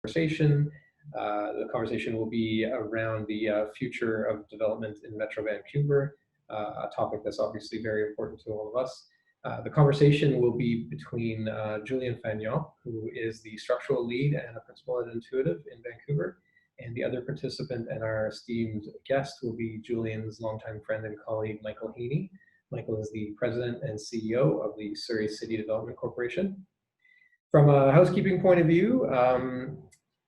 conversation. The conversation will be around the future of development in Metro Vancouver, a topic that's obviously very important to all of us. The conversation will be between Julien Fagnan, who is the structural lead and a principal at Intuitive in Vancouver, and the other participant and our esteemed guest will be Julien's longtime friend and colleague, Michael Heeney. Michael is the president and CEO of the Surrey City Development Corporation. From a housekeeping point of view,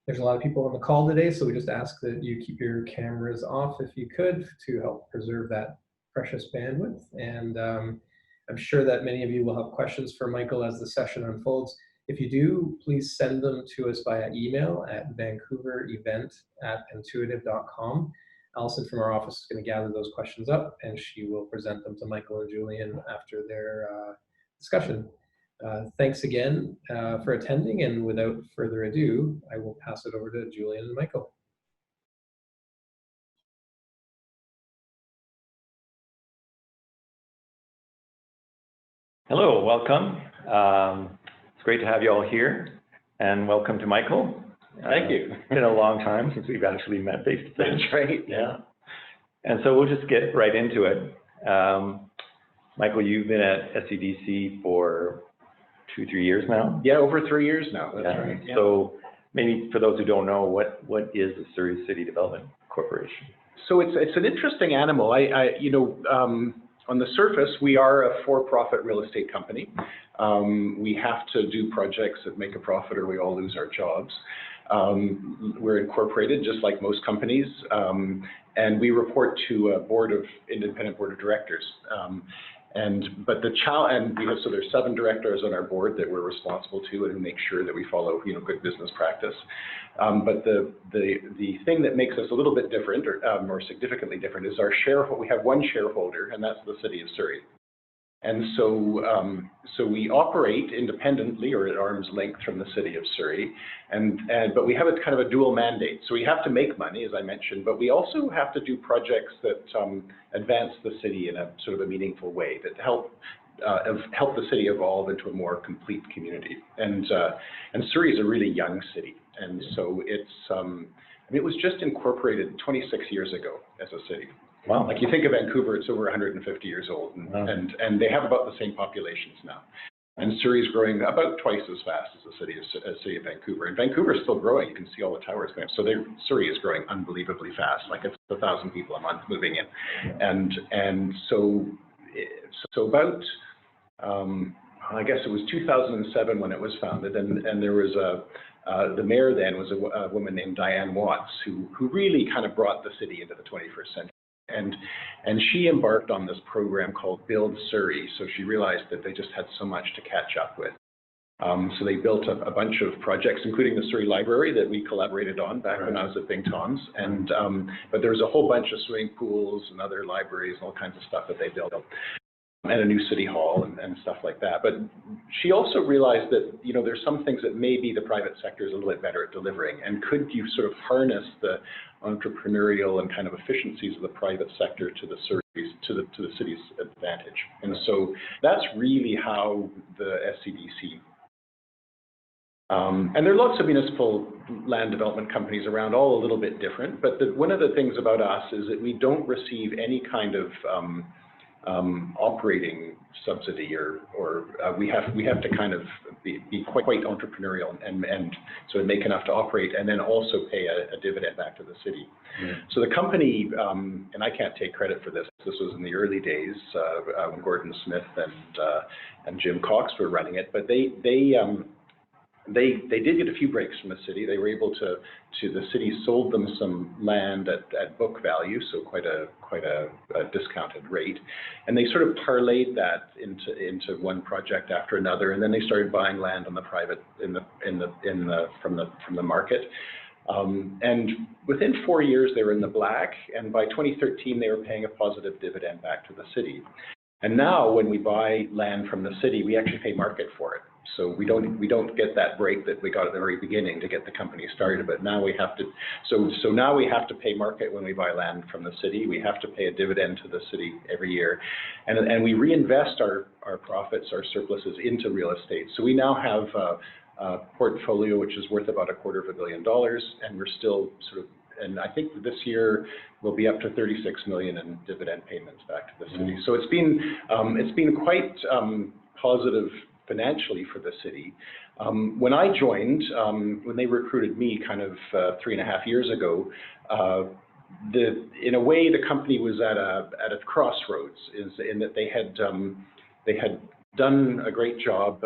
there's a lot of people on the call today, so we just ask that you keep your cameras off if you could to help preserve that precious bandwidth. And I'm sure that many of you will have questions for Michael as the session unfolds. If you do, please send them to us via email at vancouverevent@intuitive.com. Allison from our office is going to gather those questions up, and she will present them to Michael and Julien after their discussion. Thanks again for attending, and without further ado, I will pass it over to Julien and Michael. Hello, welcome. It's great to have you all here, and welcome to Michael. Thank you. It's been a long time since we've actually met face to face. That's right. Yeah. And so we'll just get right into it. Michael, you've been at SCDC for 2-3 years now? Yeah, over 3 years now. That's right. Yeah. So maybe for those who don't know, what is the Surrey City Development Corporation? So it's an interesting animal. On the surface, we are a for-profit real estate company. We have to do projects that make a profit or we all lose our jobs. We're incorporated just like most companies, and we report to a independent board of directors. So there's 7 directors on our board that we're responsible to and who make sure that we follow good business practice. But the thing that makes us a little bit different, or more significantly different, is we have one shareholder, and that's the City of Surrey. And so we operate independently or at arm's length from the City of Surrey, but we have a kind of a dual mandate. So we have to make money, as I mentioned, but we also have to do projects that advance the city in a sort of a meaningful way, that help the city evolve into a more complete community. And Surrey is a really young city, and so it was just incorporated 26 years ago as a city. Wow. Like you think of Vancouver, it's over 150 years old, and they have about the same populations now. And Surrey's growing about twice as fast as the city of Vancouver. And Vancouver is still growing. You can see all the towers going up. So Surrey is growing unbelievably fast. Like it's 1,000 people a month moving in. And so about, I guess it was 2007 when it was founded, and there was the mayor then was a woman named Diane Watts, who really kind of brought the city into the 21st century. And she embarked on this program called Build Surrey. So she realized that they just had so much to catch up with. So they built a bunch of projects, including the Surrey Library that we collaborated on back when I was at Bing Tom's. But there was a whole bunch of swimming pools and other libraries and all kinds of stuff that they built, and a new city hall and stuff like that. But she also realized that there's some things that maybe the private sector is a little bit better at delivering, and could you sort of harness the entrepreneurial and kind of efficiencies of the private sector to the city's advantage. And so that's really how the SCDC. And there are lots of municipal land development companies around, all a little bit different. But one of the things about us is that we don't receive any kind of operating subsidy, or we have to kind of be quite entrepreneurial and sort of make enough to operate, and then also pay a dividend back to the city. So the company, and I can't take credit for this. This was in the early days when Gordon Smith and Jim Cox were running it, but they did get a few breaks from the city. They were able to the city sold them some land at book value, so quite a discounted rate, and they sort of parlayed that into one project after another, and then they started buying land on the private from the market. And within 4 years they were in the black, and by 2013 they were paying a positive dividend back to the city. And now when we buy land from the city, we actually pay market for it. So we don't get that break that we got at the very beginning to get the company started. But now we have to. So now we have to pay market when we buy land from the city. We have to pay a dividend to the city every year, and we reinvest our profits, our surpluses into real estate. So we now have portfolio, which is worth about $250 million, and we're still sort of, and I think this year will be up to 36 million in dividend payments back to the city. So it's been quite positive financially for the city. When I joined, when they recruited me kind of 3.5 years ago, in a way the company was at a crossroads, in that they had done a great job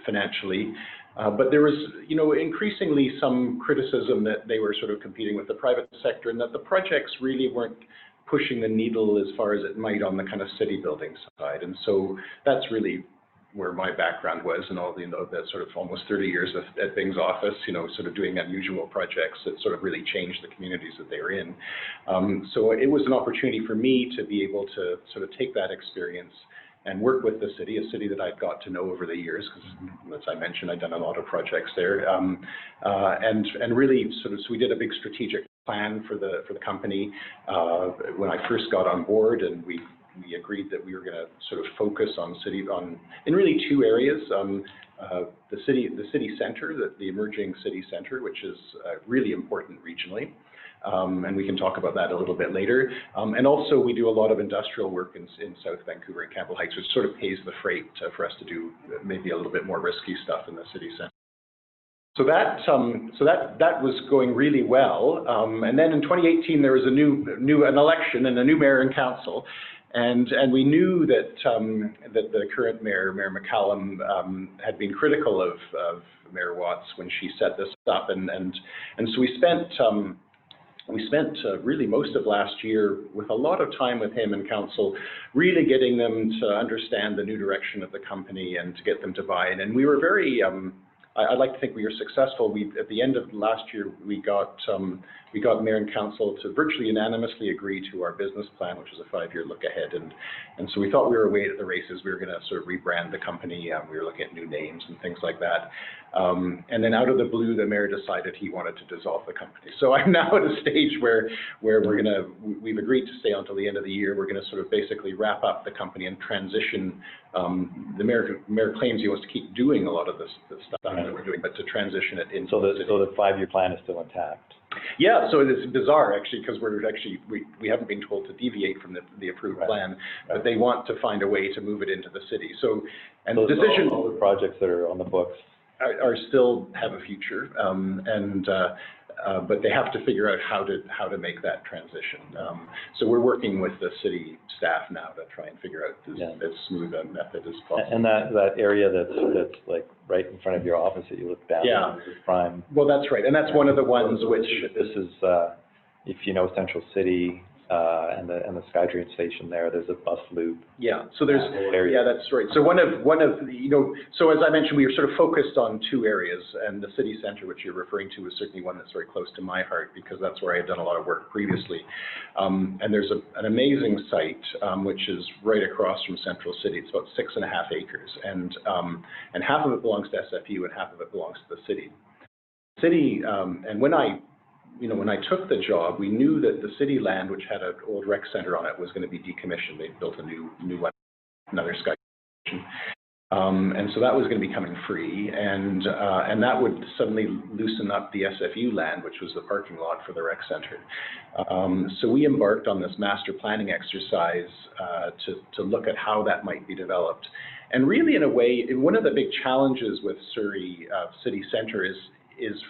financially, but there was, you know, increasingly some criticism that they were sort of competing with the private sector, and that the projects really weren't pushing the needle as far as it might on the kind of city building side. And so that's really where my background was, and all the, you know, that sort of almost 30 years at Bing's office, you know, sort of doing unusual projects that sort of really changed the communities that they were in. So it was an opportunity for me to be able to sort of take that experience and work with the city, a city that I'd got to know over the years, because as I mentioned, I'd done a lot of projects there, and really sort of, so we did a big strategic plan for the company when I first got on board, and we agreed that we were going to sort of focus in really two areas. The city center, the emerging city center, which is really important regionally. And we can talk about that a little bit later. And also we do a lot of industrial work in South Vancouver and Campbell Heights, which sort of pays the freight for us to do maybe a little bit more risky stuff in the city center. So that was going really well. And then in 2018 there was an election and a new mayor and council. And we knew that that the current mayor, Mayor McCallum, had been critical of Mayor Watts when she set this up, and so we spent really most of last year with a lot of time with him and council, really getting them to understand the new direction of the company and to get them to buy in. And we were very, I'd like to think we were successful. At the end of last year, we got mayor and council to virtually unanimously agree to our business plan, which is a 5-year look ahead. And so we thought we were away at the races. We were going to sort of rebrand the company. We were looking at new names and things like that. And then out of the blue, the mayor decided he wanted to dissolve the company. So I'm now at a stage where we've agreed to stay until the end of the year. We're going to sort of basically wrap up the company and transition. The mayor claims he wants to keep doing a lot of this stuff that we're doing, but to transition it into so the 5-year plan is still intact. Yeah, so it's bizarre actually, because we haven't been told to deviate from the approved plan, but they want to find a way to move it into the city. So, and the decision, all the projects that are on the books are still have a future, but they have to figure out how to make that transition. So we're working with the city staff now to try and figure out as smooth a method as possible. And that area that's like right in front of your office that you look down, is prime. Well, that's right, and that's one of the ones which this is, if you know Central City and the SkyTrain station there's a bus loop. Yeah, so there's that's right. So one of you know, so as I mentioned, we were sort of focused on two areas, and the city center, which you're referring to, is certainly one that's very close to my heart, because that's where I had done a lot of work previously. And there's an amazing site which is right across from Central City. It's about 6.5 acres, and half of it belongs to SFU and half of it belongs to the city. And when I took the job, we knew that the city land, which had an old rec center on it, was going to be decommissioned. They built a new one, another sky station. And so that was going to be coming free, and that would suddenly loosen up the SFU land, which was the parking lot for the rec center. So we embarked on this master planning exercise to look at how that might be developed. And really, in a way, one of the big challenges with Surrey City Centre is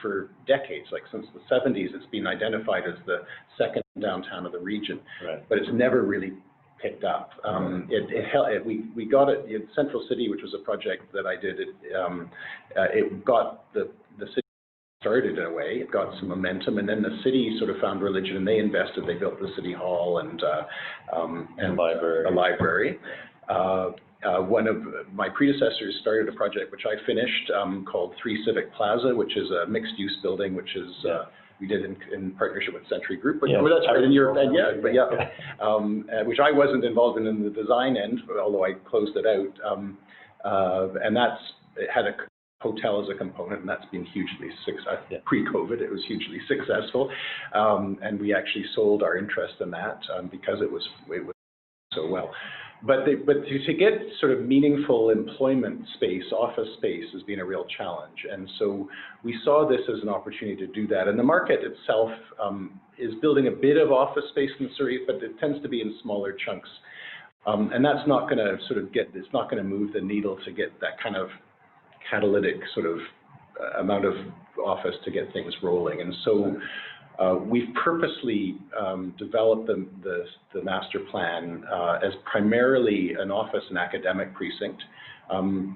for decades, like since the 70s, it's been identified as the second downtown of the region, but it's never really picked up. We got it in Central City, which was a project that I did. It got the city started in a way. It got some momentum, and then the city sort of found religion, and they invested. They built the city hall and a library. One of my predecessors started a project which I finished called 3 Civic Plaza, which is a mixed-use building, which is we did in partnership with Century Group. But that's right in Europe, which I wasn't involved in the design end, although I closed it out. And it had a hotel as a component, and that's been hugely successful. Pre-COVID, it was hugely successful, and we actually sold our interest in that because it was so well. But to get sort of meaningful employment space, office space, has been a real challenge. And so we saw this as an opportunity to do that. And the market itself is building a bit of office space in Surrey, but it tends to be in smaller chunks. And that's not going to sort of it's not going to move the needle to get that kind of catalytic sort of amount of office to get things rolling. And so we've purposely developed the master plan as primarily an office and academic precinct.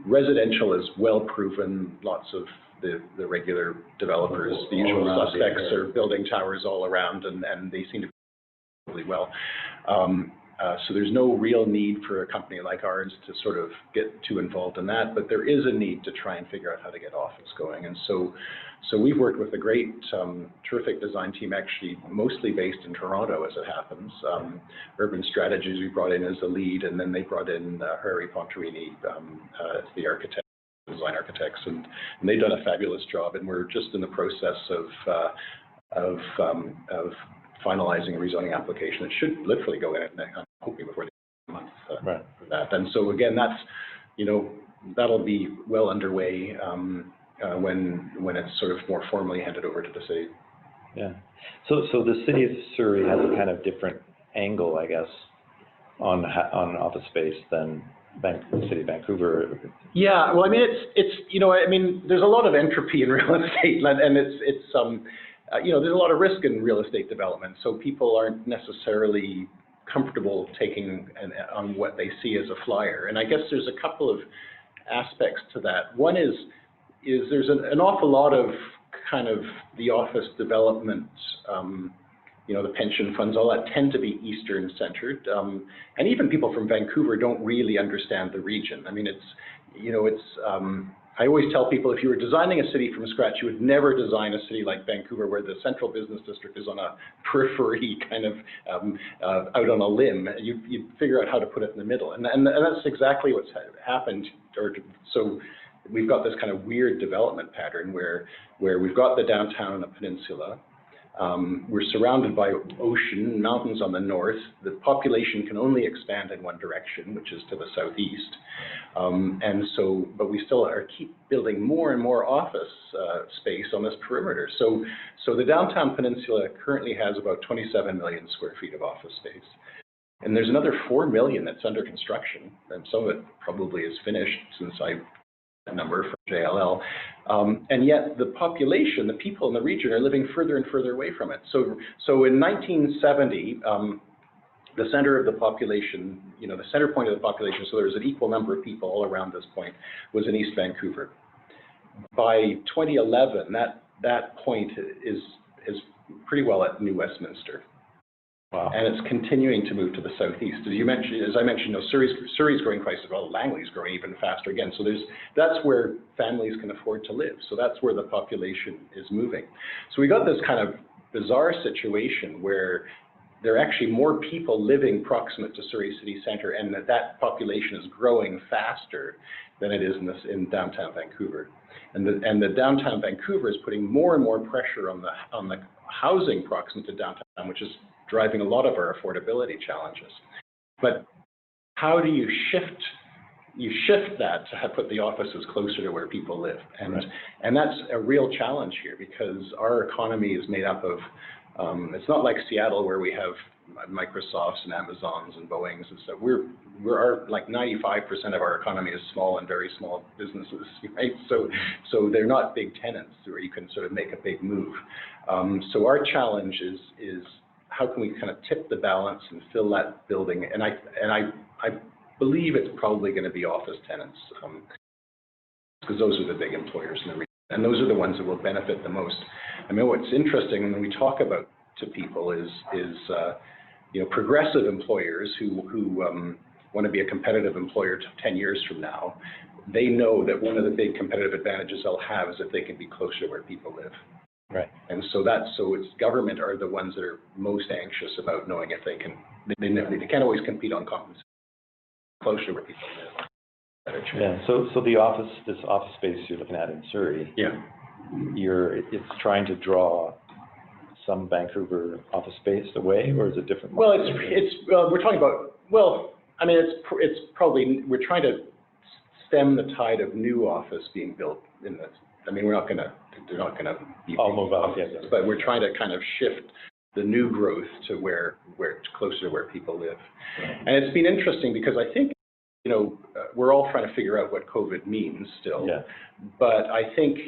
Residential is well proven. Lots of the regular developers, the usual suspects, are building towers all around, and they seem to be really well. So there's no real need for a company like ours to sort of get too involved in that, but there is a need to try and figure out how to get office going. And so we've worked with a great, terrific design team, actually mostly based in Toronto as it happens. Urban Strategies we brought in as a lead, and then they brought in Harry Pontarini as the architect, design architects, and they've done a fabulous job. And we're just in the process of finalizing a rezoning application. It should literally go in, I'm hoping, before the end of the month for that. And so again, that's, you know, that'll be well underway when it's sort of more formally handed over to the city. Yeah. So the city of Surrey has a kind of different angle, I guess, on office space than the city of Vancouver. Yeah. Well, I mean, it's you know, I mean, there's a lot of entropy in real estate, and it's you know, there's a lot of risk in real estate development, so people aren't necessarily comfortable taking on what they see as a flyer. And I guess there's a couple of aspects to that. One is there's an awful lot of kind of the office development, you know, the pension funds, all that tend to be Eastern centered. And even people from Vancouver don't really understand the region. I mean, it's, you know, it's, I always tell people, if you were designing a city from scratch, you would never design a city like Vancouver, where the central business district is on a periphery, kind of out on a limb. You'd figure out how to put it in the middle, and that's exactly what's happened. So we've got this kind of weird development pattern where we've got the downtown and the peninsula. We're surrounded by ocean, mountains on the north. The population can only expand in one direction, which is to the southeast. And so, but we still keep building more and more office space on this perimeter. So the downtown peninsula currently has about 27 million square feet of office space. And there's another 4 million that's under construction, and some of it probably is finished since I number from JLL, and yet the population, the people in the region, are living further and further away from it. So in 1970, the center of the population, you know, the center point of the population, so there was an equal number of people all around this point, was in East Vancouver. By 2011, that point is pretty well at New Westminster. Wow. And it's continuing to move to the southeast. As I mentioned, you know, Surrey's growing quite well. Langley's growing even faster again. So that's where families can afford to live. So that's where the population is moving. So we got this kind of bizarre situation where there are actually more people living proximate to Surrey City Centre, and that population is growing faster than it is in downtown Vancouver. And the downtown Vancouver is putting more and more pressure on the housing proximate to downtown, which is driving a lot of our affordability challenges. But how do you shift that to put the offices closer to where people live? And that's a real challenge here, because our economy is made up of, it's not like Seattle where we have Microsofts and Amazons and Boeings and stuff. Like 95% of our economy is small and very small businesses, right? So they're not big tenants where you can sort of make a big move. So our challenge is how can we kind of tip the balance and fill that building? And I believe it's probably going to be office tenants, because those are the big employers in the region, and those are the ones that will benefit the most. I mean, what's interesting when we talk about to people is you know, progressive employers who want to be a competitive employer 10 years from now. They know that one of the big competitive advantages they'll have is that they can be closer to where people live. Right. And so it's government are the ones that are most anxious about knowing if they can. They can't always compete on compensation. Closer where people live. Better chance. Yeah. So this office space you're looking at in Surrey. Yeah. It's trying to draw some Vancouver office space away, or is it different? Well, we're talking about, well, I mean, it's probably, we're trying to stem the tide of new office being built in this. I mean, they're not going to be I'll move on, offices, yes. but we're trying to kind of shift the new growth to where closer to where people live. And it's been interesting because I think, you know, we're all trying to figure out what COVID means still. Yeah. But I think,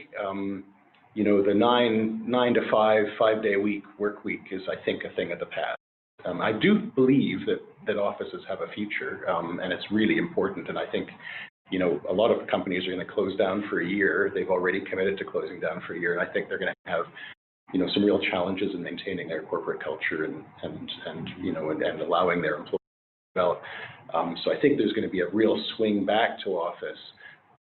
you know, the 9 to 5 day week work week is, I think, a thing of the past. I do believe that offices have a future, and it's really important. And I think, you know, a lot of companies are going to close down for a year. They've already committed to closing down for a year, and I think they're going to have, you know, some real challenges in maintaining their corporate culture and you know, and allowing their employees to develop. So I think there's going to be a real swing back to office,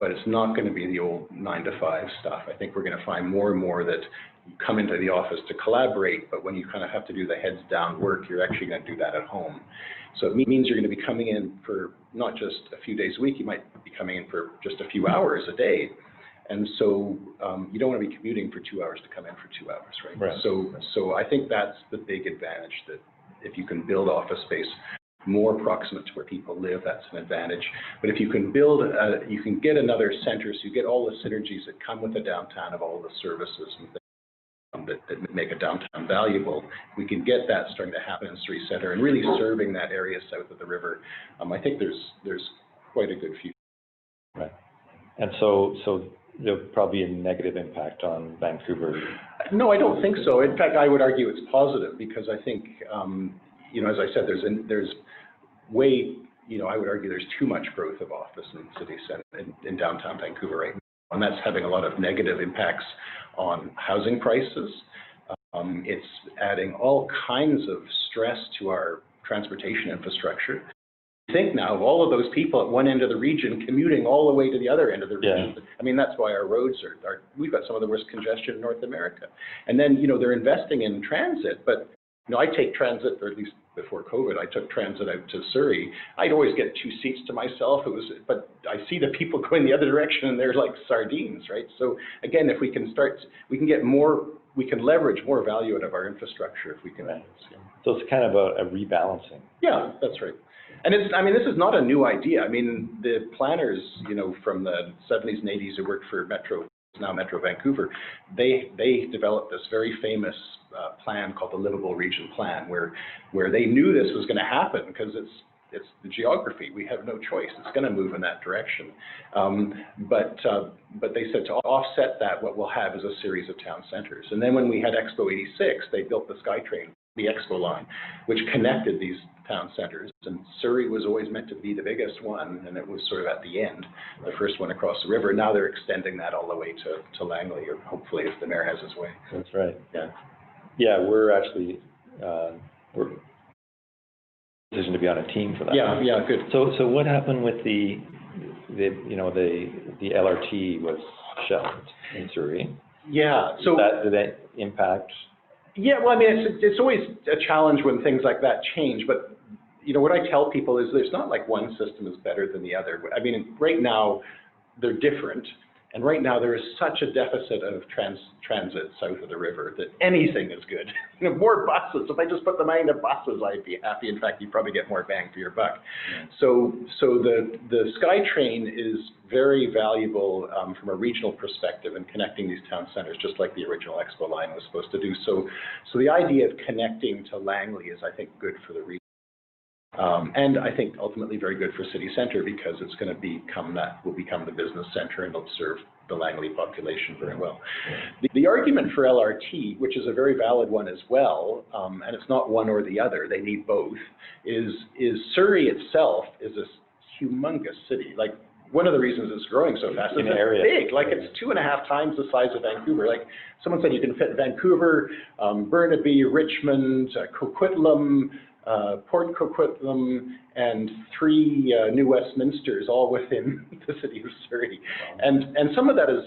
but it's not going to be the old 9 to 5 stuff. I think we're going to find more and more that you come into the office to collaborate, but when you kind of have to do the heads down work, you're actually going to do that at home. So it means you're going to be coming in for not just a few days a week, you might be coming in for just a few hours a day. And so you don't want to be commuting for 2 hours to come in for 2 hours, right? Right. So I think that's the big advantage, that if you can build office space more proximate to where people live, that's an advantage. But if you can build, you can get another center, so you get all the synergies that come with the downtown of all the services and that make a downtown valuable. We can get that starting to happen in Surrey Center and really serving that area south of the river. I think there's quite a good future. Right. And so there'll probably be a negative impact on Vancouver. No, I don't think so. In fact, I would argue it's positive because I think, you know, as I said, there's way, you know, I would argue there's too much growth of office in city center in downtown Vancouver right now, and that's having a lot of negative impacts on housing prices. It's adding all kinds of stress to our transportation infrastructure. Think now of all of those people at one end of the region commuting all the way to the other end of the region. Yeah. I mean, that's why our roads are we've got some of the worst congestion in North America. And then, you know, they're investing in transit, but you know, I take transit, or at least before COVID, I took transit out to Surrey. I'd always get 2 seats to myself. But I see the people going the other direction and they're like sardines, right? So again, if we can we can leverage more value out of our infrastructure if we can. Right. So it's kind of a rebalancing. Yeah, that's right. And I mean, this is not a new idea. I mean, the planners, you know, from the 70s and 80s who worked for now Metro Vancouver, they developed this very famous plan called the Livable Region Plan, where they knew this was going to happen because it's the geography. We have no choice. It's going to move in that direction. But they said to offset that, what we'll have is a series of town centers. And then when we had Expo 86, they built the SkyTrain, the Expo line, which connected these town centers. And Surrey was always meant to be the biggest one, and it was sort of at the end, the first one across the river. Now they're extending that all the way to Langley, or hopefully if the mayor has his way. That's right. Yeah. Yeah, we're actually we're decision to be on a team for that. Yeah, yeah, good. So what happened with the LRT was shelved in Surrey? Yeah. So did that impact? Yeah, well, I mean, it's always a challenge when things like that change, but you know, what I tell people is there's not like one system is better than the other. I mean, right now they're different, and right now there is such a deficit of transit south of the river that anything is good. You know, more buses. If I just put the money into buses, I'd be happy. In fact, you'd probably get more bang for your buck. Yeah. So the SkyTrain is very valuable from a regional perspective in connecting these town centers, just like the original Expo line was supposed to do. So the idea of connecting to Langley is, I think, good for the region. And I think ultimately very good for city center, because it's going to become the business center, and it'll serve the Langley population very well. The argument for LRT, which is a very valid one as well, and it's not one or the other, they need both, is Surrey itself is a humongous city. Like, one of the reasons it's growing so fast is it's big. Like, it's 2.5 times the size of Vancouver. Like, someone said you can fit Vancouver, Burnaby, Richmond, Coquitlam, Port Coquitlam, and 3 New Westminsters, all within the city of Surrey. And some of that is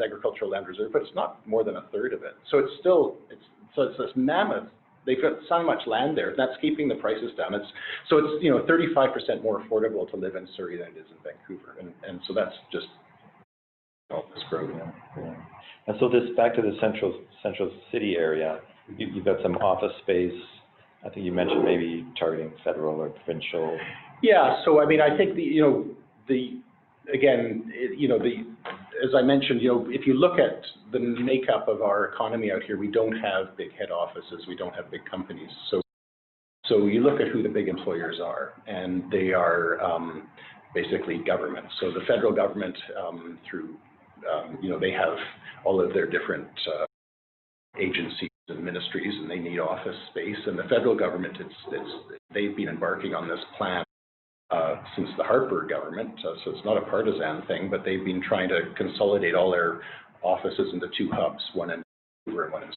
agricultural land reserve, but it's not more than a third of it. So it's this mammoth. They've got so much land there, and that's keeping the prices down. It's 35% more affordable to live in Surrey than it is in Vancouver, and so that's just all this growth. Yeah. And so back to the central city area, you've got some office space I think you mentioned maybe targeting federal or provincial. Yeah, so I mean, I think as I mentioned, if you look at the makeup of our economy out here, we don't have big head offices, we don't have big companies. So you look at who the big employers are, and they are basically government. So the federal government through, they have all of their different agencies and ministries, and they need office space. And the federal government, they've been embarking on this plan since the Harper government, so it's not a partisan thing, but they've been trying to consolidate all their offices into 2 hubs, one in Vancouver and one in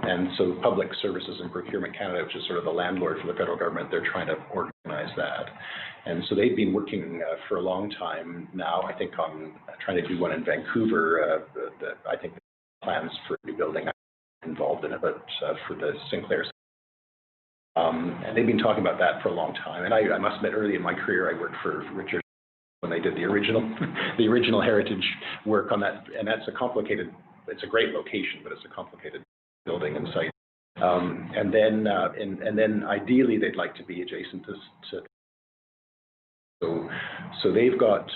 and so Public Services and Procurement Canada, which is sort of the landlord for the federal government, they're trying to organize that. And so they've been working for a long time now, I think, on trying to do one in Vancouver. I think the plans for a new building involved in it, but for the Sinclair. And they've been talking about that for a long time. And I must admit, early in my career, I worked for Richard when they did the original heritage work on that. And that's it's a great location, but it's a complicated building and site. And then ideally they'd like to be adjacent to so they've got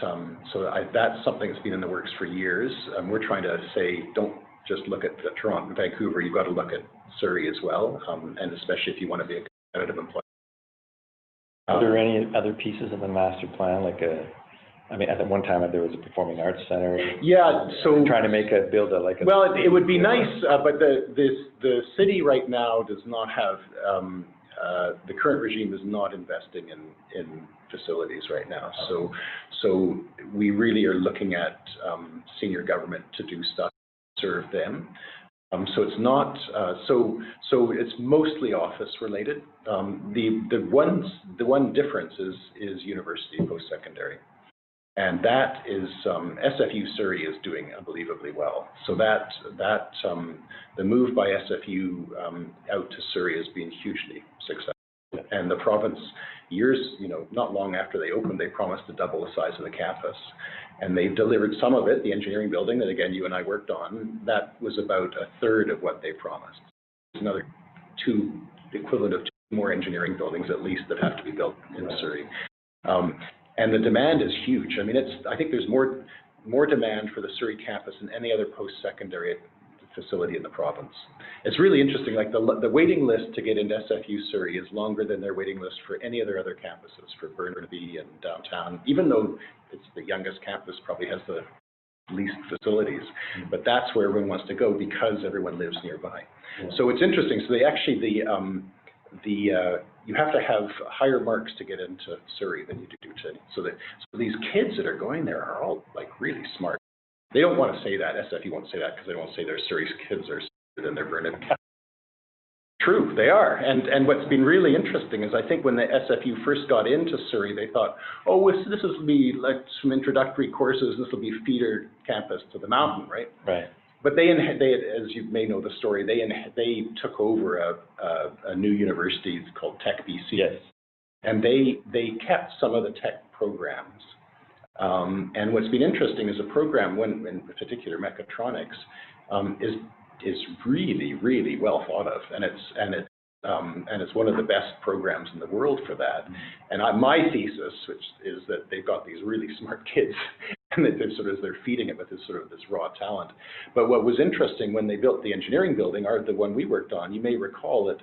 that's something that's been in the works for years. We're trying to say, don't just look at Toronto and Vancouver, you've got to look at Surrey as well, and especially if you want to be a competitive employer. Are there any other pieces of the master plan, at one time there was a performing arts center. Yeah, so trying to build a. Well, it would be nice, but the city right now does not have the current regime is not investing in facilities right now. So we really are looking at senior government to do stuff to serve them. So it's not so it's mostly office related. The one difference is university post-secondary. And that is, SFU Surrey is doing unbelievably well. So the move by SFU out to Surrey has been hugely successful. And the province, not long after they opened, they promised to double the size of the campus. And they've delivered some of it, the engineering building that, again, you and I worked on, that was about 1/3 of what they promised. There's another the equivalent of 2 more engineering buildings at least that have to be built in Surrey. And the demand is huge. I mean, I think there's more demand for the Surrey campus than any other post-secondary facility in the province. It's really interesting, like the waiting list to get into SFU Surrey is longer than their waiting list for any of their other campuses, for Burnaby and downtown, even though it's the youngest campus, probably has the least facilities. But that's where everyone wants to go because everyone lives nearby. Yeah. So it's interesting. So they actually, you have to have higher marks to get into Surrey than you do to, so these kids that are going there are all like really smart. They don't want to say that, SFU won't say that because they don't want to say their Surrey's kids are smarter than their Burnaby. True, they are. And what's been really interesting is I think when the SFU first got into Surrey, they thought, oh, this will be like some introductory courses, this will be feeder campus to the mountain, right? Right. But they, as you may know the story, they took over a new university called Tech BC. Yes. And they kept some of the tech programs. And what's been interesting is a program, in particular mechatronics, is really, really well thought of, and it's one of the best programs in the world for that. And my thesis, which is that they've got these really smart kids, and that they're feeding it with this raw talent. But what was interesting when they built the engineering building, or the one we worked on, you may recall that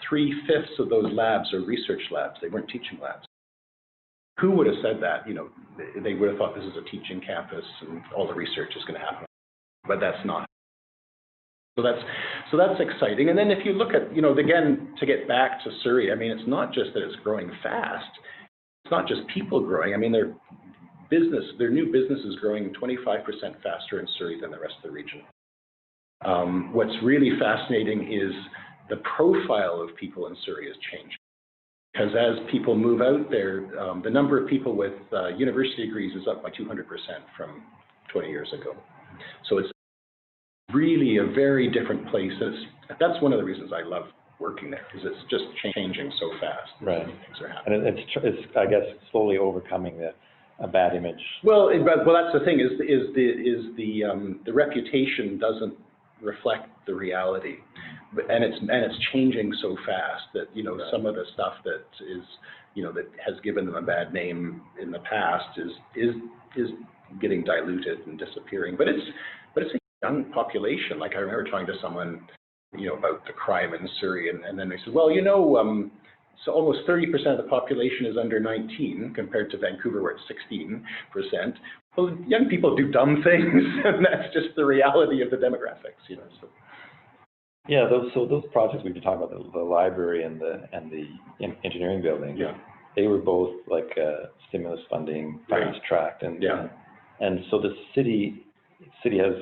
3/5 of those labs are research labs. They weren't teaching labs. Who would have said that? They would have thought this is a teaching campus and all the research is going to happen, but that's not. So that's exciting. And then if you look at, again, to get back to Surrey, I mean, it's not just that it's growing fast. It's not just people growing. I mean, their new business is growing 25% faster in Surrey than the rest of the region. What's really fascinating is the profile of people in Surrey has changed. Because as people move out there, the number of people with university degrees is up by 200% from 20 years ago. So it's really a very different place. That's one of the reasons I love working there, because it's just changing so fast. Right. Things are happening. And it's I guess, slowly overcoming a bad image. Well, that's the thing, is the reputation doesn't reflect the reality. And it's changing so fast that, you know, some of the stuff that is, you know, that has given them a bad name in the past is getting diluted and disappearing. But it's a young population. Like, I remember talking to someone, you know, about the crime in Surrey, and then they said, well, you know, so almost 30% of the population is under 19 compared to Vancouver, where it's 16%. Well, young people do dumb things, and that's just the reality of the demographics, you know. So. Yeah, those projects we've been talking about, the library and the engineering building. Yeah. They were both like stimulus funding, fast-tracked, and so the city has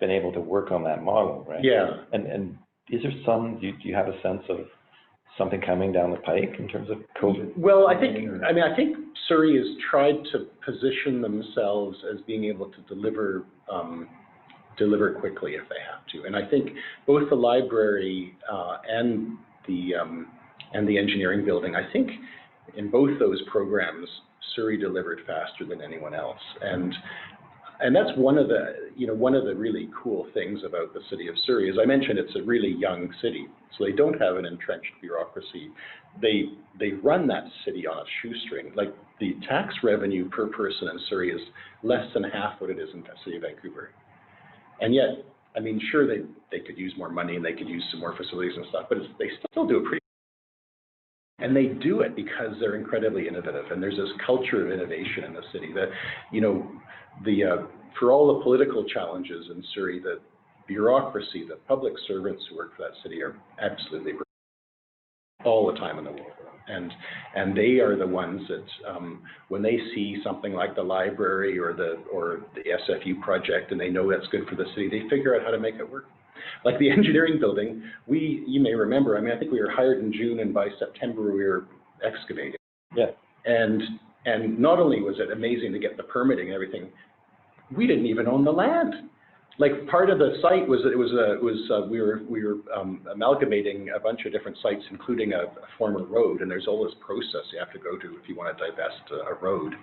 been able to work on that model, right? Yeah. And is there some? Do you have a sense of something coming down the pike in terms of COVID? Well, I think Surrey has tried to position themselves as being able to deliver quickly if they have to. And I think both the library and the engineering building, I think in both those programs, Surrey delivered faster than anyone else. And that's one of the really cool things about the city of Surrey. As I mentioned, it's a really young city, so they don't have an entrenched bureaucracy. They run that city on a shoestring. Like, the tax revenue per person in Surrey is less than half what it is in the city of Vancouver. And yet, I mean, sure, they could use more money and they could use some more facilities and stuff, but they still do it pretty. And they do it because they're incredibly innovative, and there's this culture of innovation in the city that, you know, for all the political challenges in Surrey, the bureaucracy, the public servants who work for that city are absolutely brilliant all the time in the world. And they are the ones that, when they see something like the library or the SFU project, and they know that's good for the city, they figure out how to make it work. Like the engineering building, you may remember, I mean, I think we were hired in June, and by September we were excavating. Yeah. And not only was it amazing to get the permitting and everything, we didn't even own the land. Like, part of the site was we were amalgamating a bunch of different sites, including a former road, and there's all this process you have to go to if you want to divest a road.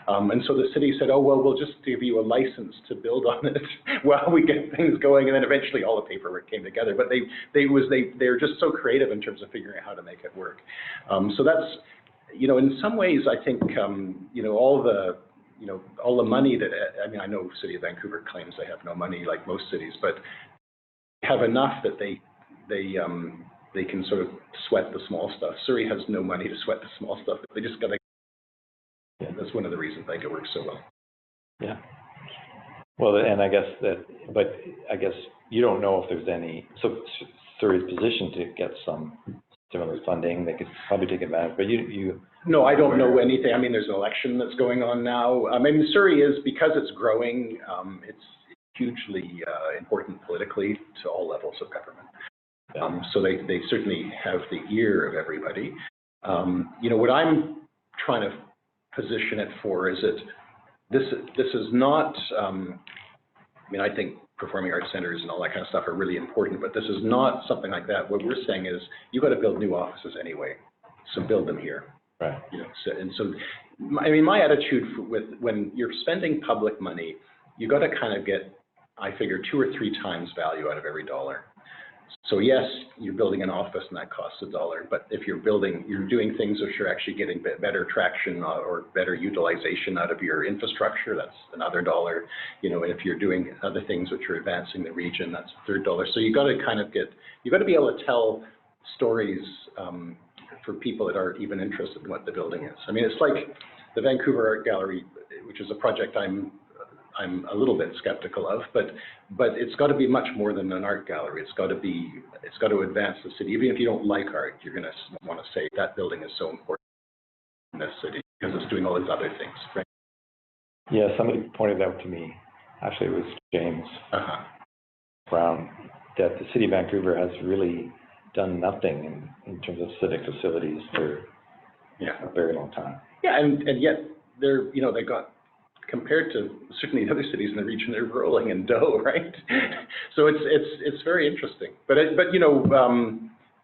And so the city said, oh, well, we'll just give you a license to build on it while we get things going, and then eventually all the paperwork came together. But they're just so creative in terms of figuring out how to make it work. So that's, you know, in some ways, I think, you know, all the money that, I mean, I know City of Vancouver claims they have no money like most cities, but have enough that they can sort of sweat the small stuff. Surrey has no money to sweat the small stuff. They just got to, that's one of the reasons I think it works so well. Yeah. Well, and I guess you don't know if there's any, so Surrey's positioned to get some stimulus funding. They could probably take advantage, but you No, I don't know anything. I mean, there's an election that's going on now. I mean, Surrey is, because it's growing, it's hugely important politically to all levels of government. So they certainly have the ear of everybody. You know, what I'm trying to position it for is that this is not, I mean, I think performing arts centers and all that kind of stuff are really important, but this is not something like that. What we're saying is, you've got to build new offices anyway, so build them here. Right. You know, so I mean, my attitude when you're spending public money, you got to kind of get, I figure, 2 or 3 times value out of every dollar. So yes, you're building an office and that costs $1, but if you're doing things which are actually getting better traction or better utilization out of your infrastructure, that's another $1. You know, and if you're doing other things which are advancing the region, that's a third $1. So you got to kind of you got to be able to tell stories for people that aren't even interested in what the building is. I mean, it's like the Vancouver Art Gallery, which is a project I'm a little bit skeptical of, but it's got to be much more than an art gallery. It's got to advance the city. Even if you don't like art, you're going to want to say that building is so important in this city because it's doing all these other things, right? Yeah, somebody pointed out to me, actually it was James Brown, that the city of Vancouver has really done nothing in terms of civic facilities for a very long time. Yeah, and yet they're, you know, they got, compared to certainly other cities in the region, they're rolling in dough, right? So it's very interesting. But you know,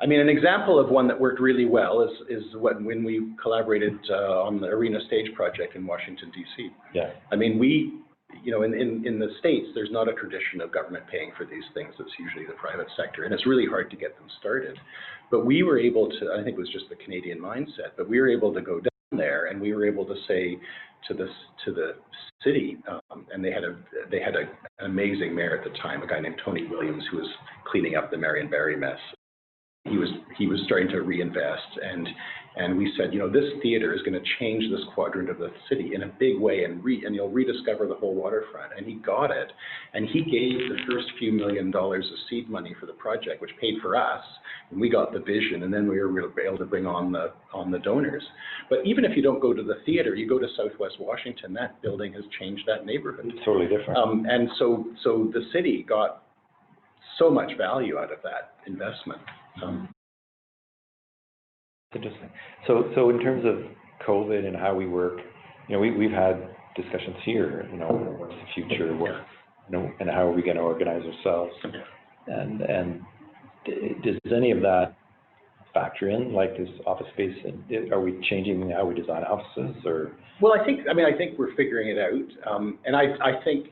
I mean, an example of one that worked really well is when we collaborated on the Arena Stage project in Washington, D.C. Yeah. I mean, you know, in the States, there's not a tradition of government paying for these things. It's usually the private sector, and it's really hard to get them started. But we were able to, I think it was just the Canadian mindset, but we were able to go down there, and we were able to say to the city, and they had an amazing mayor at the time, a guy named Tony Williams, who was cleaning up the Marion Barry mess. He was starting to reinvest, and we said, you know, this theater is going to change this quadrant of the city in a big way, and you'll rediscover the whole waterfront. And he got it, and he gave the first few $1 million of seed money for the project, which paid for us, and we got the vision, and then we were able to bring on the donors. But even if you don't go to the theater, you go to Southwest Washington, that building has changed that neighborhood. It's totally different. And so the city got so much value out of that investment. Interesting. So in terms of COVID and how we work, you know, we've had discussions here, you know, what's the future, what, you know, and how are we going to organize ourselves? And does any of that factor in, like this office space, and are we changing how we design offices, or? Well, I think we're figuring it out, and I think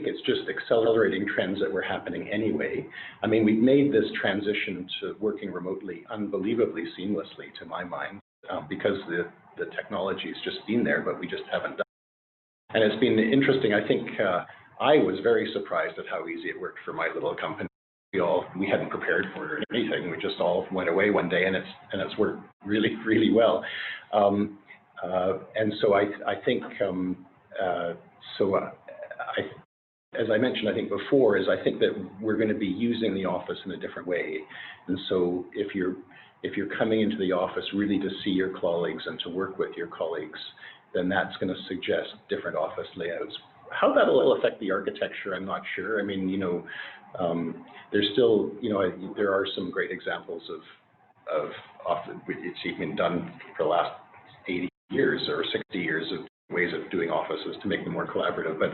it's just accelerating trends that were happening anyway. I mean, we've made this transition to working remotely unbelievably seamlessly, to my mind, because the technology's just been there, but we just haven't done it. And it's been interesting. I think I was very surprised at how easy it worked for my little company. We hadn't prepared for it or anything. We just all went away one day, and it's worked really, really well. And so I think as I mentioned, I think before, I think that we're going to be using the office in a different way. And so if you're coming into the office really to see your colleagues and to work with your colleagues, then that's going to suggest different office layouts. How that will affect the architecture, I'm not sure. I mean, you know, there's still, you know, there are some great examples of office. It's even done for the last 80 years or 60 years of ways of doing offices to make them more collaborative. But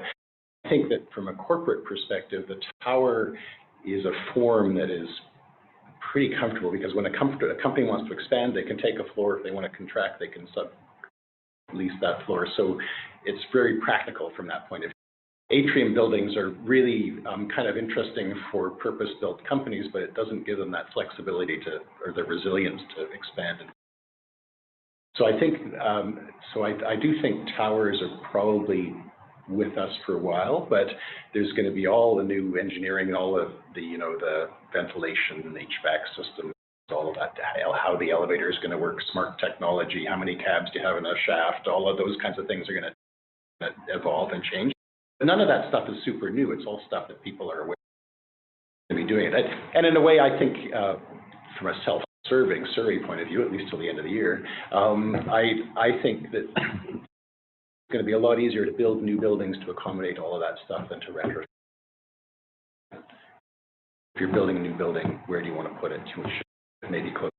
I think that from a corporate perspective, the tower is a form that is pretty comfortable, because when a company wants to expand, they can take a floor. If they want to contract, they can sublease that floor. So it's very practical from that point of view. Atrium buildings are really kind of interesting for purpose-built companies, but it doesn't give them that flexibility or the resilience to expand. So I think, I do think towers are probably with us for a while, but there's going to be all the new engineering, all of the, you know, the ventilation and HVAC systems, all of that, how the elevator is going to work, smart technology, how many cabs do you have in a shaft, all of those kinds of things are going to evolve and change. But none of that stuff is super new. It's all stuff that people are aware to be doing it. And in a way, I think from a self-serving Surrey point of view, at least till the end of the year, I think that it's going to be a lot easier to build new buildings to accommodate all of that stuff than to retrofit. If you're building a new building, where do you want to put it? Maybe close.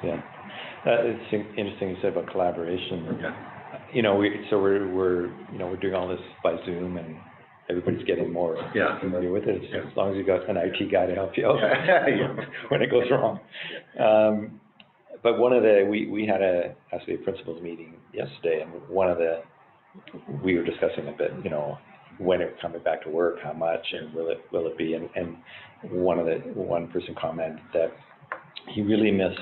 Yeah, it's interesting you said about collaboration. Yeah. You know, we're doing all this by Zoom, and everybody's getting more familiar with it. As long as you've got an IT guy to help you out when it goes wrong. But we had actually a principals meeting yesterday, and we were discussing a bit, you know, when it's coming back to work, how much, and will it be, and one person commented that he really missed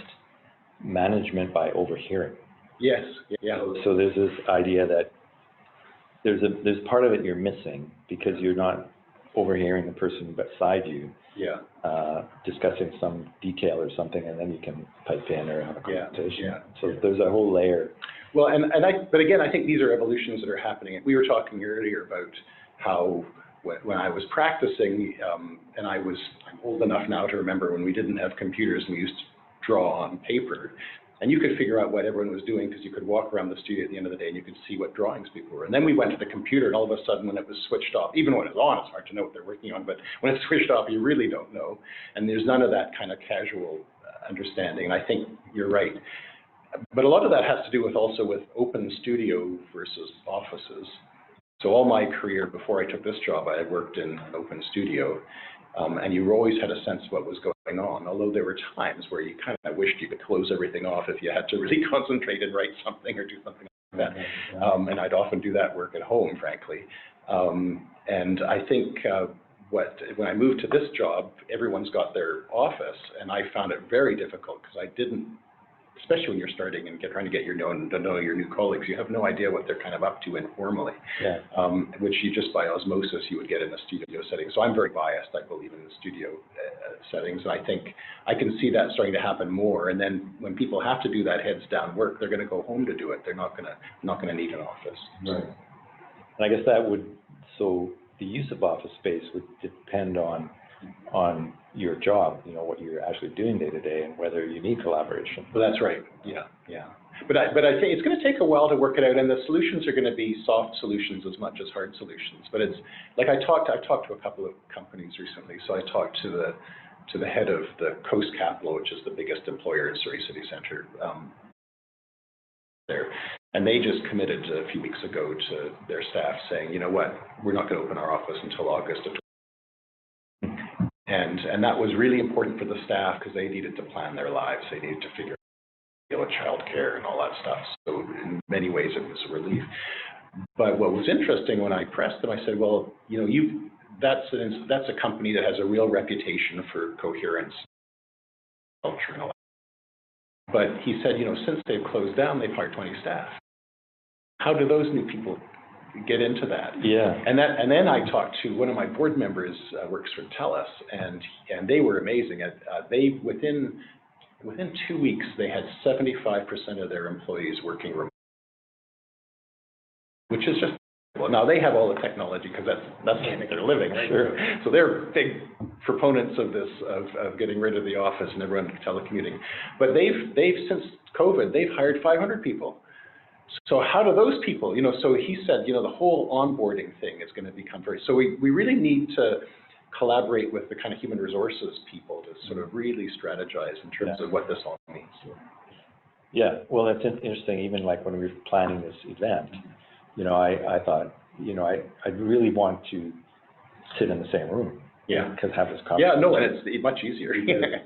management by overhearing. Yes. Yeah. So there's this idea that there's part of it you're missing because you're not overhearing the person beside you. Yeah. Discussing some detail or something, and then you can pipe in or have a conversation. Yeah. So there's a whole layer. Well, but again, I think these are evolutions that are happening. We were talking earlier about how when I was practicing, and I'm old enough now to remember when we didn't have computers and we used to draw on paper. And you could figure out what everyone was doing because you could walk around the studio at the end of the day and you could see what drawings people were. And then we went to the computer, and all of a sudden when it was switched off, even when it's on, it's hard to know what they're working on, but when it's switched off, you really don't know. And there's none of that kind of casual understanding. And I think you're right. But a lot of that has to do also with open studio versus offices. So all my career before I took this job, I had worked in an open studio. And you always had a sense of what was going on, although there were times where you kind of wished you could close everything off if you had to really concentrate and write something or do something. that. And I'd often do that work at home, frankly. And I think when I moved to this job, everyone's got their office, and I found it very difficult because I didn't, especially when you're starting and trying to get to know your new colleagues, you have no idea what they're kind of up to informally, which you just by osmosis you would get in a studio setting. So I'm very biased, I believe, in the studio settings, and I think I can see that starting to happen more. And then when people have to do that heads down work, they're going to go home to do it. They're not going to need an office. Right. And I guess that would, so the use of office space would depend on your job, you know, what you're actually doing day to day and whether you need collaboration. Well, that's right. Yeah. But I think it's going to take a while to work it out, and the solutions are going to be soft solutions as much as hard solutions. But it's like I've talked to a couple of companies recently. So I talked to the head of the Coast Capital, which is the biggest employer in Surrey City Centre there. And they just committed a few weeks ago to their staff saying, you know what, we're not going to open our office until August of 2020. And that was really important for the staff because they needed to plan their lives. They needed to figure out childcare and all that stuff. So in many ways it was a relief. But what was interesting when I pressed them, I said, well, you know, that's a company that has a real reputation for coherence, culture, and all that. But he said, you know, since they've closed down, they've hired 20 staff. How do those new people get into that? Yeah. And then I talked to one of my board members, works for TELUS, and they were amazing. They within 2 weeks they had 75% of their employees working remote, which is just well. Now they have all the technology because that's how they make their living, right? Sure. So they're big proponents of this of getting rid of the office and everyone telecommuting. But they've since COVID they've hired 500 people. So how do those people, you know, so he said, you know, the whole onboarding thing is going to become very, so we really need to collaborate with the kind of human resources people to sort of really strategize in terms of what this all means. Yeah, well, it's interesting, even like when we were planning this event, you know, I thought, you know, I'd really want to sit in the same room. Yeah. Because have this conversation. Yeah, no, and it's much easier.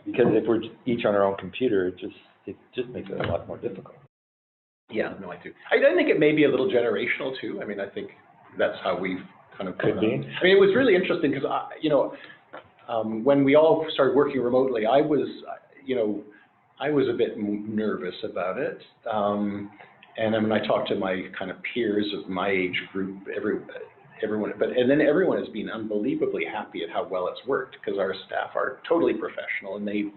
Because if we're each on our own computer, it just makes it a lot more difficult. Yeah, no, I do. I think it may be a little generational too. I mean, I think that's how we've kind of could be. I mean, it was really interesting because you know, when we all started working remotely, I was a bit nervous about it. And then when I talked to my kind of peers of my age group, everyone, and then everyone has been unbelievably happy at how well it's worked because our staff are totally professional and you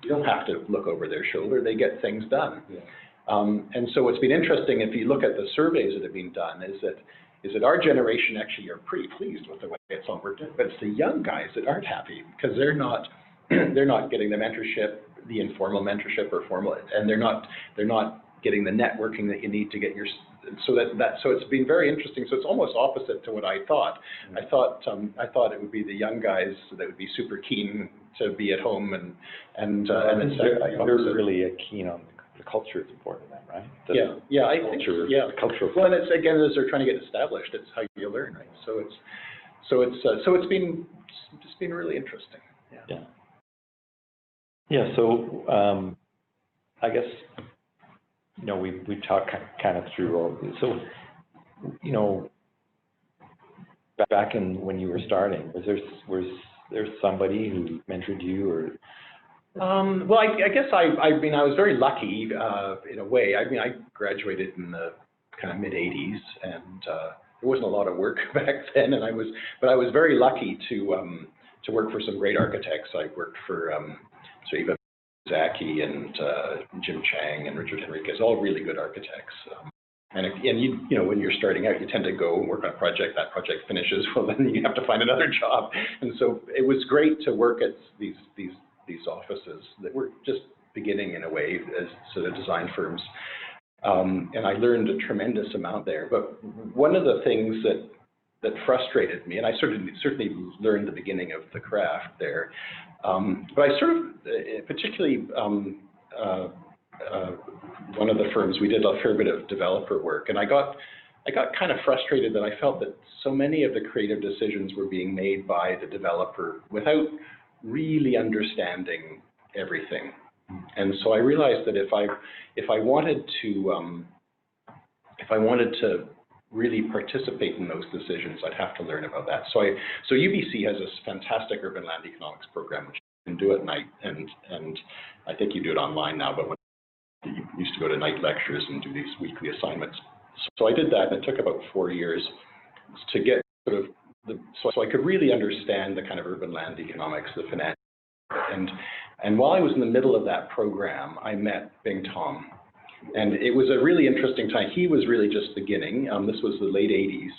don't have to look over their shoulder. They get things done. Yeah. And so what's been interesting, if you look at the surveys that have been done, is that our generation actually are pretty pleased with the way it's all worked out. But it's the young guys that aren't happy because they're not getting the mentorship, the informal mentorship or formal, and they're not getting the networking that you need to get your. So it's been very interesting. So it's almost opposite to what I thought. I thought it would be the young guys that would be super keen to be at home and they're really keen on the culture is important then, right? I think the cultural. Well, and it's again as they're trying to get established, it's how you learn, right? So it's been really interesting. Yeah. So I guess you know we talked kind of through all of this. So you know back in when you were starting, was there somebody who mentored you or? Well, I guess I mean I was very lucky in a way. I mean I graduated in the kind of mid '80s, and there wasn't a lot of work back then, and I was very lucky to work for some great architects. I worked for Eva Zaki and Jim Chang and Richard Henriquez, all really good architects. And you know when you're starting out, you tend to go and work on a project. That project finishes, well then you have to find another job. And so it was great to work at these offices that were just beginning in a way as sort of design firms. And I learned a tremendous amount there. But one of the things that frustrated me, and I certainly learned the beginning of the craft there, but I sort of, particularly one of the firms, we did a fair bit of developer work, and I got kind of frustrated that I felt that so many of the creative decisions were being made by the developer without really understanding everything. And so I realized that if I wanted to if I wanted to really participate in those decisions, I'd have to learn about that. So UBC has this fantastic urban land economics program, which you can do at night, and I think you do it online now, but when you used to go to night lectures and do these weekly assignments. So I did that, and it took about 4 years to get sort of so I could really understand the kind of urban land economics, the finance, and while I was in the middle of that program, I met Bing Tom. And it was a really interesting time. He was really just beginning. This was the late 80s.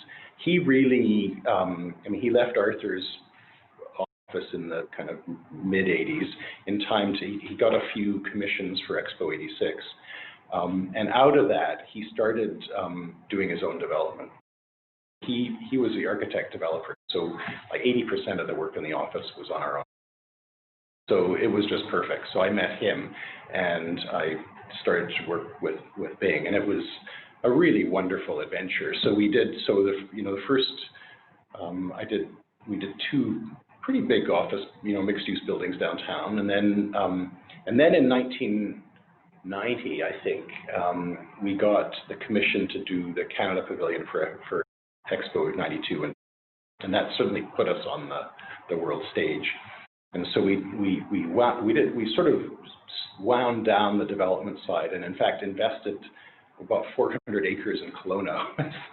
He really, I mean, he left Arthur's office in the kind of mid 80s in time to, he got a few commissions for Expo 86. And out of that, he started doing his own development. He was the architect developer. So like 80% of the work in the office was on our own. So it was just perfect. So I met him and I started to work with Bing, and it was a really wonderful adventure. So we did, the first, we did 2 pretty big office, mixed-use buildings downtown, and then in 1990, I think, we got the commission to do the Canada Pavilion for Expo 92, and that certainly put us on the world stage. And so we sort of wound down the development side, and in fact invested about 400 acres in Kelowna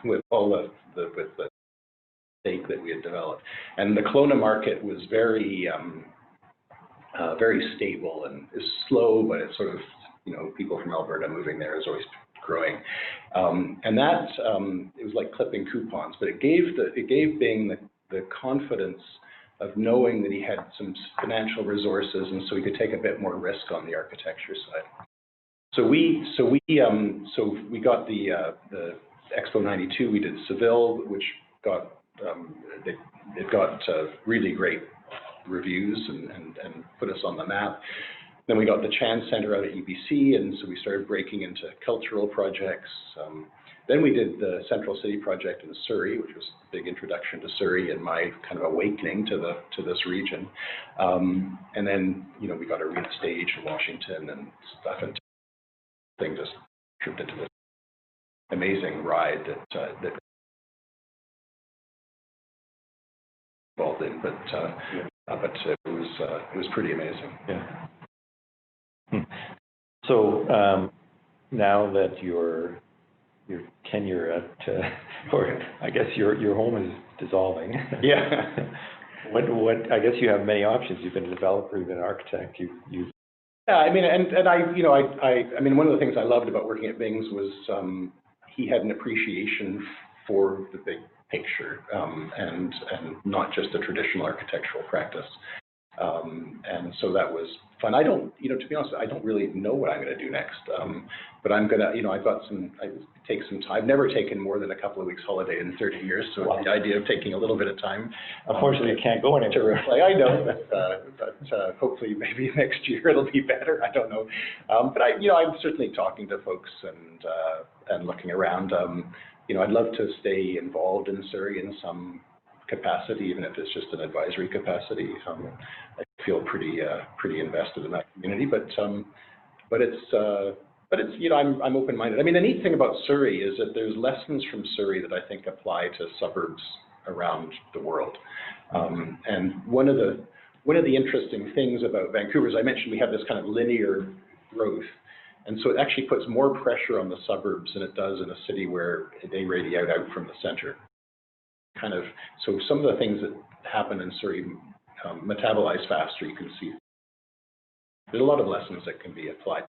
with all the stake that we had developed. And the Kelowna market was very stable and is slow, but it's sort of, people from Alberta moving there is always growing. And that it was like clipping coupons, but it gave Bing the confidence of knowing that he had some financial resources, and so he could take a bit more risk on the architecture side. So we got the Expo 92. We did Seville, which got it got really great reviews and put us on the map. Then we got the Chan Center out at UBC, and so we started breaking into cultural projects. Then we did the Central City project in Surrey, which was a big introduction to Surrey and my kind of awakening to this region. And then, we got Arena Stage in Washington and stuff, and thing just tripped into this amazing ride that involved in, but it was pretty amazing. Yeah. So now that your tenure at, or I guess your home is dissolving. Yeah. What? I guess you have many options. You've been a developer, you've been an architect. Yeah, I mean, and I mean, one of the things I loved about working at Bing's was he had an appreciation for the big picture and not just a traditional architectural practice. And so that was fun. I don't, to be honest, I don't really know what I'm going to do next. But I'm going to, I take some time. I've never taken more than a couple of weeks holiday in 30 years. So wow. The idea of taking a little bit of time. Unfortunately, you can't go anywhere. To reflect. I know, but hopefully maybe next year it'll be better. I don't know. But I'm certainly talking to folks and looking around. I'd love to stay involved in Surrey in some capacity, even if it's just an advisory capacity. I feel pretty invested in that community, but it's I'm open-minded. I mean, the neat thing about Surrey is that there's lessons from Surrey that I think apply to suburbs around the world. And one of the interesting things about Vancouver is I mentioned we have this kind of linear growth. And so it actually puts more pressure on the suburbs than it does in a city where they radiate out from the center. So some of the things that happen in Surrey metabolize faster, you can see. There's a lot of lessons that can be applied.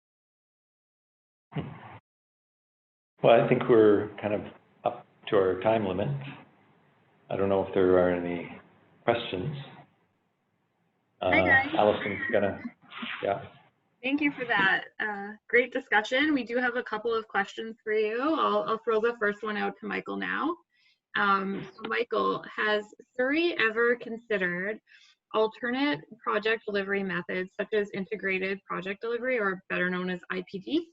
Well, I think we're kind of up to our time limit. I don't know if there are any questions. Hi, guys. Allison's gonna, yeah. Thank you for that great discussion. We do have a couple of questions for you. I'll throw the first one out to Michael now. Michael, has Surrey ever considered alternate project delivery methods such as integrated project delivery, or better known as IPD?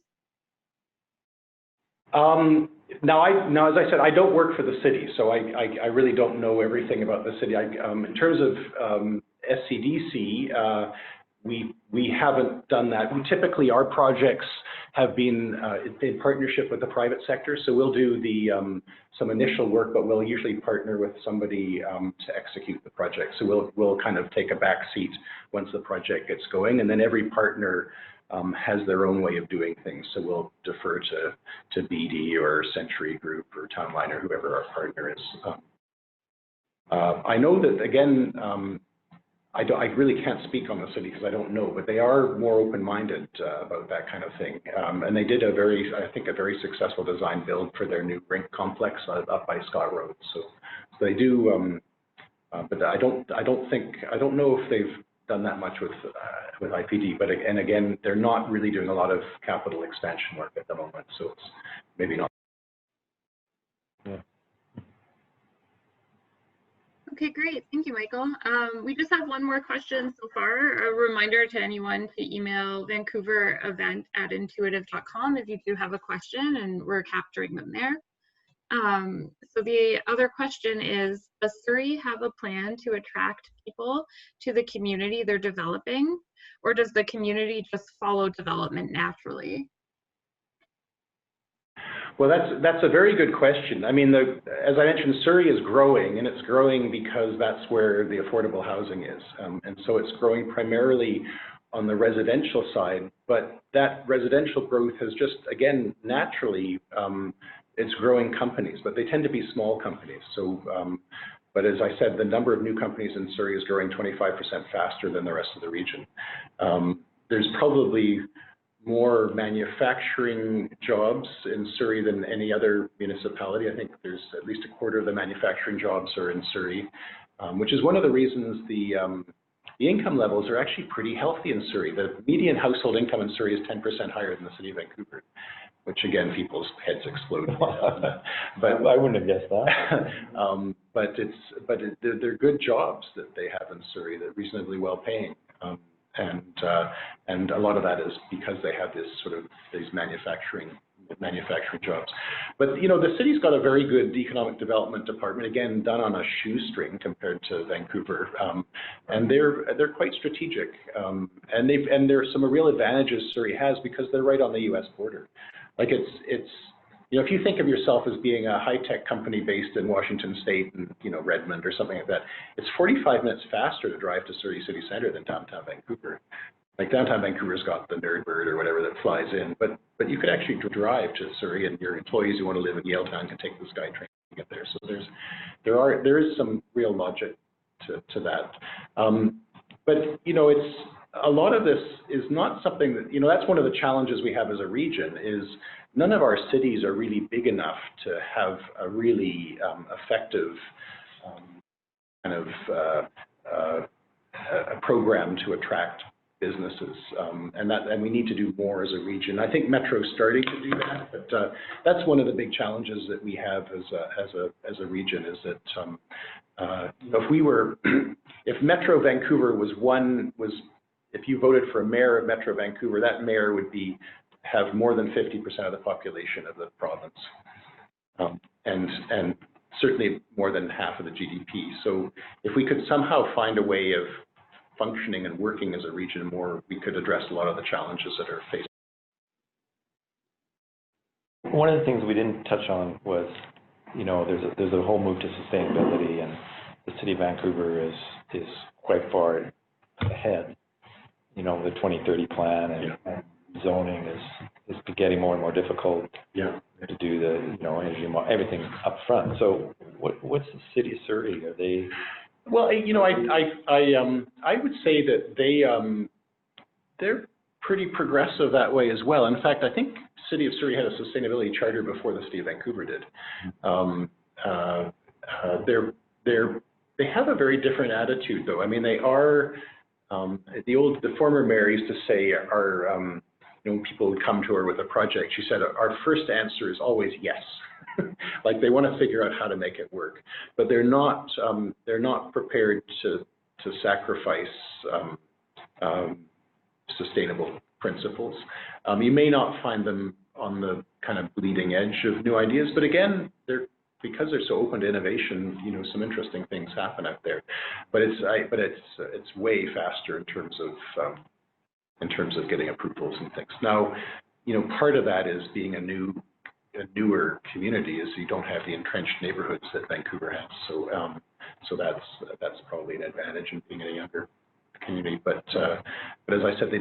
Now, as I said, I don't work for the city, so I really don't know everything about the city. In terms of SCDC, we haven't done that. Typically, our projects have been in partnership with the private sector. So we'll do some initial work, but we'll usually partner with somebody to execute the project. So we'll kind of take a back seat once the project gets going, and then every partner has their own way of doing things. So we'll defer to BD or Century Group or Townline or whoever our partner is. I know that, again, I really can't speak on the city because I don't know, but they are more open-minded about that kind of thing. And they did I think a very successful design build for their new rink complex up by Scott Road. So they do, but I don't know if they've done that much with IPD. But again, they're not really doing a lot of capital expansion work at the moment, so it's maybe not. Yeah. Okay, great. Thank you, Michael. We just have one more question so far. A reminder to anyone to email vancouverevent@intuitive.com if you do have a question, and we're capturing them there. So the other question is, does Surrey have a plan to attract people to the community they're developing, or does the community just follow development naturally? Well, that's a very good question. I mean, as I mentioned, Surrey is growing, and it's growing because that's where the affordable housing is. And so it's growing primarily on the residential side, but that residential growth has just, again, naturally, it's growing companies, but they tend to be small companies. So, but as I said, the number of new companies in Surrey is growing 25% faster than the rest of the region. There's probably more manufacturing jobs in Surrey than any other municipality. I think there's at least a quarter of the manufacturing jobs are in Surrey, which is one of the reasons the income levels are actually pretty healthy in Surrey. The median household income in Surrey is 10% higher than the city of Vancouver, which again, people's heads explode. But I wouldn't have guessed that. They're good jobs that they have in Surrey. They're reasonably well paying. And a lot of that is because they have this sort of these manufacturing jobs. But you know, the city's got a very good economic development department, again done on a shoestring compared to Vancouver, and they're quite strategic. And there's some real advantages Surrey has because they're right on the U.S. border. Like it's you know, if you think of yourself as being a high-tech company based in Washington State and, you know, Redmond or something like that, it's 45 minutes faster to drive to Surrey City Centre than downtown Vancouver. Like downtown Vancouver's got the Nerdbird or whatever that flies in, but you could actually drive to Surrey, and your employees who want to live in Yaletown can take the SkyTrain to get there. So there is some real logic to that. But you know, it's a lot of this is not something that, you know, that's one of the challenges we have as a region is none of our cities are really big enough to have a really effective kind of a program to attract businesses, and we need to do more as a region. I think Metro's starting to do that, but that's one of the big challenges that we have as a region is that if Metro Vancouver if you voted for a mayor of Metro Vancouver, that mayor would have more than 50% of the population of the province, and certainly more than half of the GDP. So if we could somehow find a way of functioning and working as a region more, we could address a lot of the challenges that are faced. One of the things we didn't touch on was, you know, there's a whole move to sustainability, and the city of Vancouver is quite far ahead. You know, the 2030 plan and zoning is getting more and more difficult to do the, you know, energy, everything up front. So what's the city of Surrey? Are they? Well, you know, I would say that they're pretty progressive that way as well. In fact, I think City of Surrey had a sustainability charter before the City of Vancouver did. They have a very different attitude, though. I mean, they are the former mayor used to say, you know, when people would come to her with a project, she said, our first answer is always yes. Like they want to figure out how to make it work, but they're not prepared to sacrifice sustainable principles. You may not find them on the kind of bleeding edge of new ideas, but again, because they're so open to innovation, you know, some interesting things happen out there. But it's way faster in terms of getting approvals and things. Now, part of that is being a newer community is you don't have the entrenched neighborhoods that Vancouver has. So that's probably an advantage in being a younger community. But as I said, they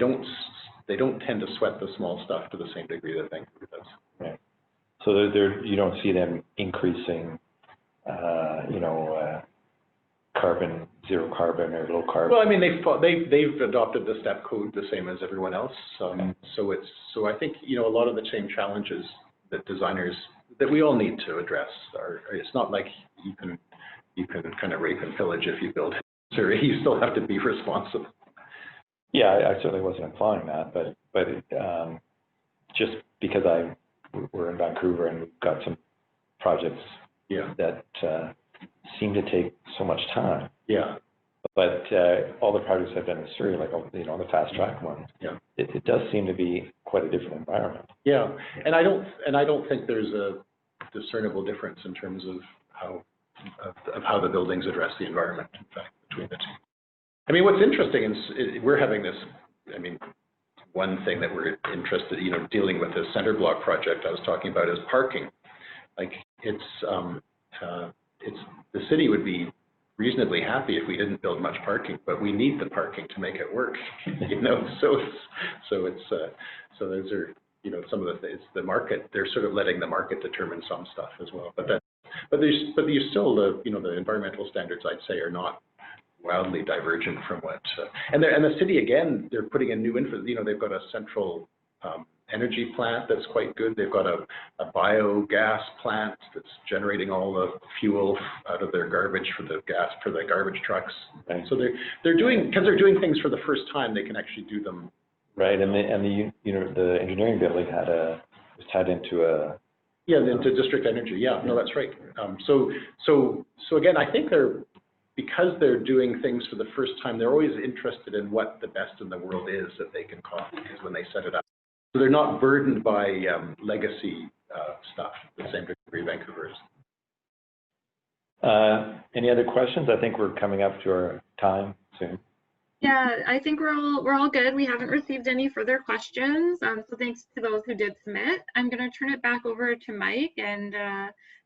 don't tend to sweat the small stuff to the same degree that Vancouver does. Right. So you don't see them increasing, carbon, zero carbon or low carbon. Well, I mean, they've adopted the STEP code the same as everyone else. So I think a lot of the same challenges that designers that we all need to address are. It's not like you can kind of rape and pillage if you build Surrey. You still have to be responsible. Yeah, I certainly wasn't implying that, but just because we're in Vancouver and we've got some projects that seem to take so much time. Yeah. But all the projects I've done in Surrey, like the fast track ones, it does seem to be quite a different environment. Yeah, and I don't think there's a discernible difference in terms of how the buildings address the environment. In fact, between the two. I mean, what's interesting is we're having this. I mean, one thing that we're interested, dealing with this center block project I was talking about is parking. Like it's the city would be reasonably happy if we didn't build much parking, but we need the parking to make it work. So those are some of the things. The market, they're sort of letting the market determine some stuff as well. But you still the environmental standards I'd say are not wildly divergent from what and the city again, they're putting in new infra. They've got a central energy plant that's quite good. They've got a biogas plant that's generating all the fuel out of their garbage for the garbage trucks. Right. So they're doing things for the first time. They can actually do them. Right, and the engineering building was tied into into district energy. Yeah, no, that's right. So again, I think because they're doing things for the first time, they're always interested in what the best in the world is that they can copy when they set it up. So they're not burdened by legacy stuff to the same degree Vancouver is. Any other questions? I think we're coming up to our time soon. Yeah, I think we're all good. We haven't received any further questions. So thanks to those who did submit. I'm going to turn it back over to Mike, and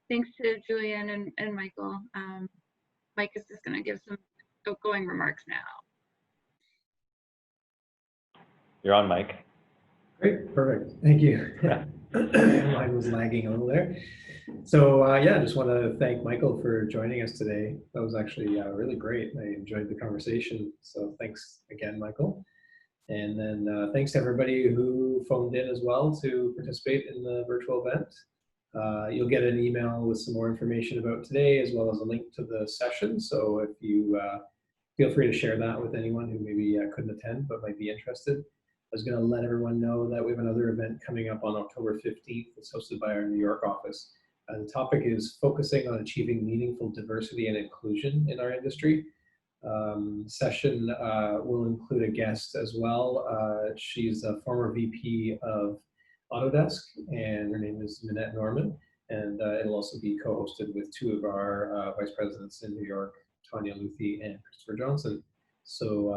thanks to Julien and Michael. Mike is just going to give some outgoing remarks now. You're on, Mike. Great, perfect. Thank you. I was lagging a little there. So I just want to thank Michael for joining us today. That was actually really great. I enjoyed the conversation. So thanks again, Michael. And then thanks to everybody who phoned in as well to participate in the virtual event. You'll get an email with some more information about today, as well as a link to the session. So if you feel free to share that with anyone who maybe couldn't attend but might be interested. I was going to let everyone know that we have another event coming up on October 15th. It's hosted by our New York office. The topic is focusing on achieving meaningful diversity and inclusion in our industry. Session will include a guest as well. She's a former VP of Autodesk, and her name is Minette Norman. And it'll also be co-hosted with two of our vice presidents in New York, Tanya Luthi and Christopher Johnson. So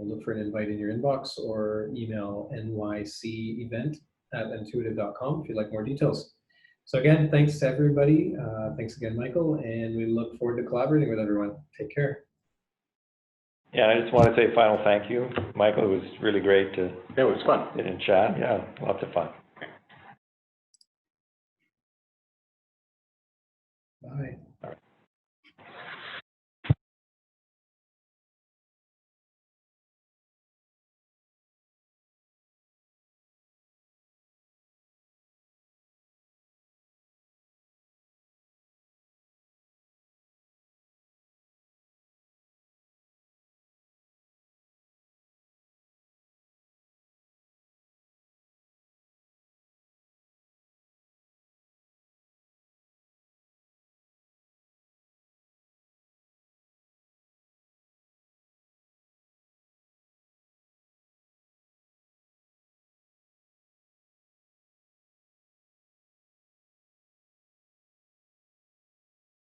look for an invite in your inbox or email nycevent@intuitive.com if you'd like more details. So again, thanks to everybody. Thanks again, Michael, and we look forward to collaborating with everyone. Take care. Yeah, I just want to say a final thank you, Michael. It was really great to. It was fun. Sit and chat. Yeah, lots of fun. Bye.